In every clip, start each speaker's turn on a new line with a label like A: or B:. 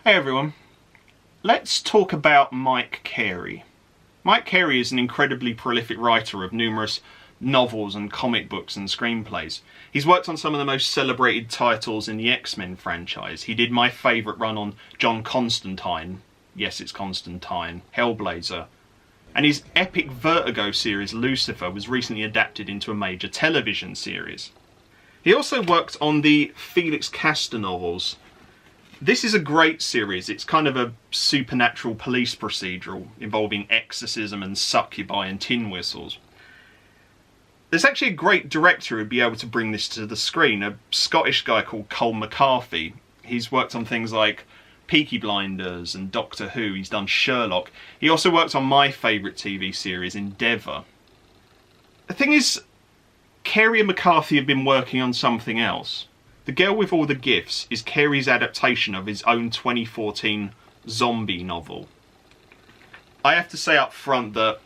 A: Hey everyone, let's talk about Mike Carey. Mike Carey is an incredibly prolific writer of numerous novels and comic books and screenplays. He's worked on some of the most celebrated titles in the X-Men franchise. He did my favourite run on John Constantine, yes it's Constantine, Hellblazer, and his epic Vertigo series Lucifer was recently adapted into a major television series. He also worked on the Felix Castor novels. This is a great series. It's kind of a supernatural police procedural involving exorcism and succubi and tin whistles. There's actually a great director who'd be able to bring this to the screen, a Scottish guy called Colm McCarthy. He's worked on things like Peaky Blinders and Doctor Who. He's done Sherlock. He also worked on my favourite TV series, Endeavour. The thing is, Carey and McCarthy have been working on something else. The Girl with All the Gifts is Carey's adaptation of his own 2014 zombie novel. I have to say up front that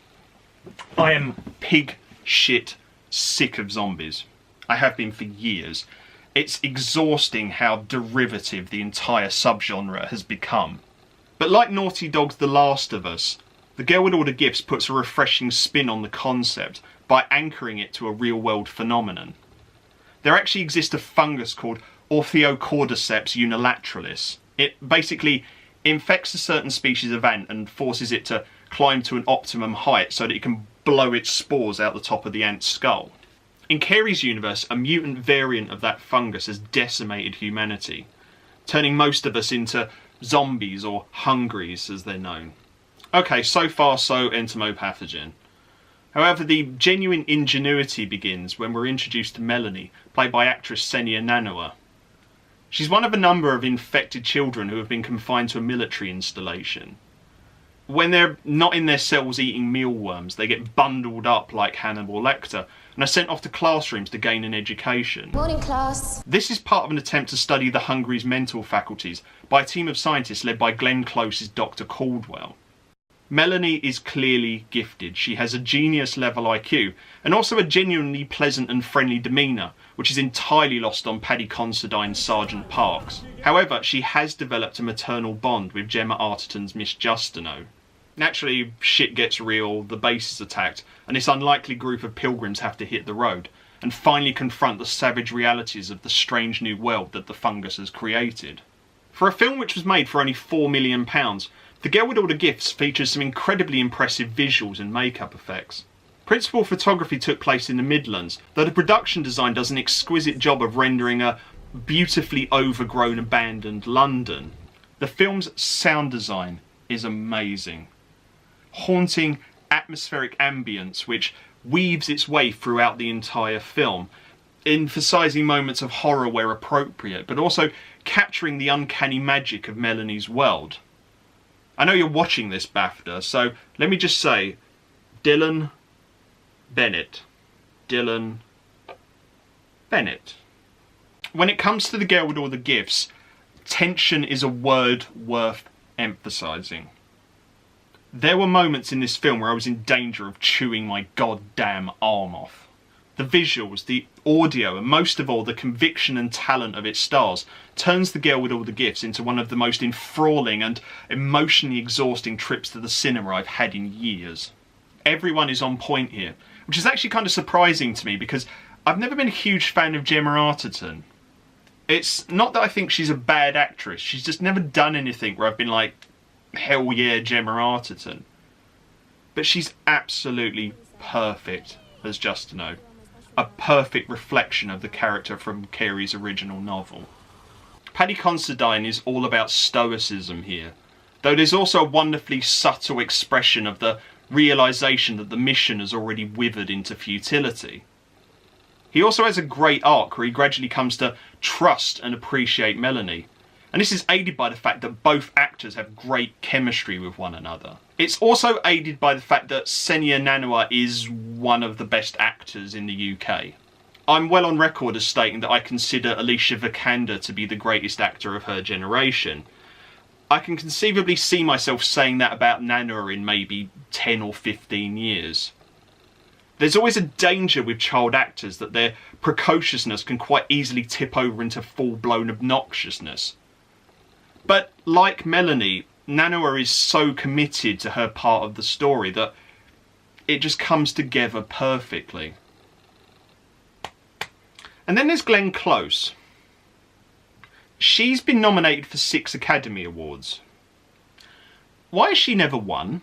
A: I am pig shit sick of zombies. I have been for years. It's exhausting how derivative the entire subgenre has become. But like Naughty Dog's The Last of Us, The Girl with All the Gifts puts a refreshing spin on the concept by anchoring it to a real-world phenomenon. There actually exists a fungus called Orthocordyceps unilateralis. It basically infects a certain species of ant and forces it to climb to an optimum height so that it can blow its spores out the top of the ant's skull. In Carey's universe, a mutant variant of that fungus has decimated humanity, turning most of us into zombies, or hungries as they're known. Okay, so far so entomopathogen. However, the genuine ingenuity begins when we're introduced to Melanie, played by actress Senia Nanua. She's one of a number of infected children who have been confined to a military installation. When they're not in their cells eating mealworms, they get bundled up like Hannibal Lecter and are sent off to classrooms to gain an education.
B: Morning, class.
A: This is part of an attempt to study the Hungry's mental faculties by a team of scientists led by Glenn Close's Dr. Caldwell. Melanie is clearly gifted. She has a genius-level IQ and also a genuinely pleasant and friendly demeanour, which is entirely lost on Paddy Considine's Sergeant Parks. However, she has developed a maternal bond with Gemma Arterton's Miss Justino. Naturally, shit gets real, the base is attacked, and this unlikely group of pilgrims have to hit the road and finally confront the savage realities of the strange new world that the fungus has created. For a film which was made for only £4 million, The Girl with All the Gifts features some incredibly impressive visuals and makeup effects. Principal photography took place in the Midlands, though the production design does an exquisite job of rendering a beautifully overgrown, abandoned London. The film's sound design is amazing. Haunting, atmospheric ambience which weaves its way throughout the entire film, emphasising moments of horror where appropriate, but also capturing the uncanny magic of Melanie's world. I know you're watching this, BAFTA, so let me just say, Dylan Bennett. Dylan Bennett. When it comes to The Girl with All the Gifts, tension is a word worth emphasising. There were moments in this film where I was in danger of chewing my goddamn arm off. The visuals, the audio, and most of all the conviction and talent of its stars turns The Girl with All the Gifts into one of the most enthralling and emotionally exhausting trips to the cinema I've had in years. Everyone is on point here, which is actually kind of surprising to me because I've never been a huge fan of Gemma Arterton. It's not that I think she's a bad actress, she's just never done anything where I've been like, hell yeah, Gemma Arterton. But she's absolutely perfect as Justino. A perfect reflection of the character from Carey's original novel. Paddy Considine is all about stoicism here, though there's also a wonderfully subtle expression of the realisation that the mission has already withered into futility. He also has a great arc where he gradually comes to trust and appreciate Melanie, and this is aided by the fact that both actors have great chemistry with one another. It's also aided by the fact that Senia Nanua is one of the best actors in the UK. I'm well on record as stating that I consider Alicia Vikander to be the greatest actor of her generation. I can conceivably see myself saying that about Nanua in maybe 10 or 15 years. There's always a danger with child actors that their precociousness can quite easily tip over into full-blown obnoxiousness. But like Melanie, Nanoa is so committed to her part of the story that it just comes together perfectly. And then there's Glenn Close. She's been nominated for 6 Academy Awards. Why has she never won?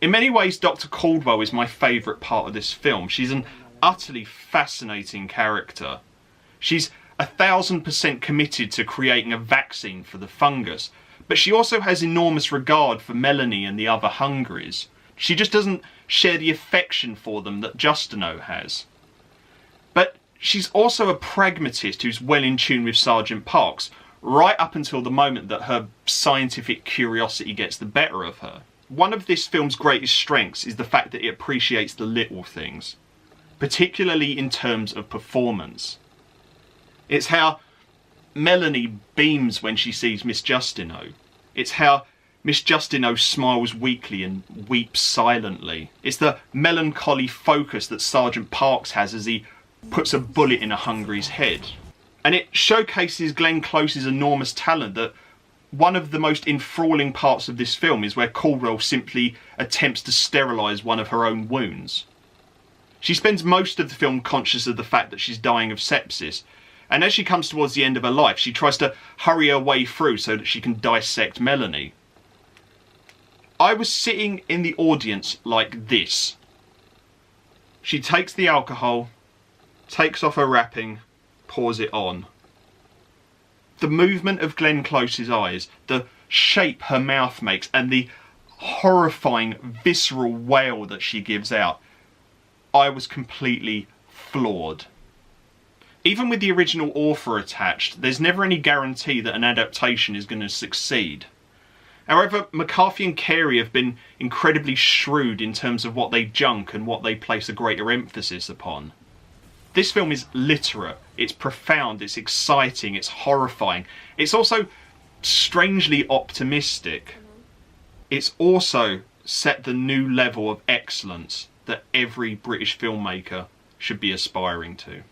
A: In many ways, Dr. Caldwell is my favourite part of this film. She's an utterly fascinating character. She's 1000% committed to creating a vaccine for the fungus, but she also has enormous regard for Melanie and the other Hungries. She just doesn't share the affection for them that Justino has. But she's also a pragmatist who's well in tune with Sergeant Parks, right up until the moment that her scientific curiosity gets the better of her. One of this film's greatest strengths is the fact that it appreciates the little things, particularly in terms of performance. It's how Melanie beams when she sees Miss Justino. It's how Miss Justino smiles weakly and weeps silently. It's the melancholy focus that Sergeant Parks has as he puts a bullet in a Hungry's head. And it showcases Glenn Close's enormous talent that one of the most enthralling parts of this film is where Caldwell simply attempts to sterilise one of her own wounds. She spends most of the film conscious of the fact that she's dying of sepsis, and as she comes towards the end of her life, she tries to hurry her way through so that she can dissect Melanie. I was sitting in the audience like this. She takes the alcohol, takes off her wrapping, pours it on. The movement of Glenn Close's eyes, the shape her mouth makes, and the horrifying, visceral wail that she gives out, I was completely floored. Even with the original author attached, there's never any guarantee that an adaptation is going to succeed. However, McCarthy and Carey have been incredibly shrewd in terms of what they junk and what they place a greater emphasis upon. This film is literate, it's profound, it's exciting, it's horrifying. It's also strangely optimistic. It's also set the new level of excellence that every British filmmaker should be aspiring to.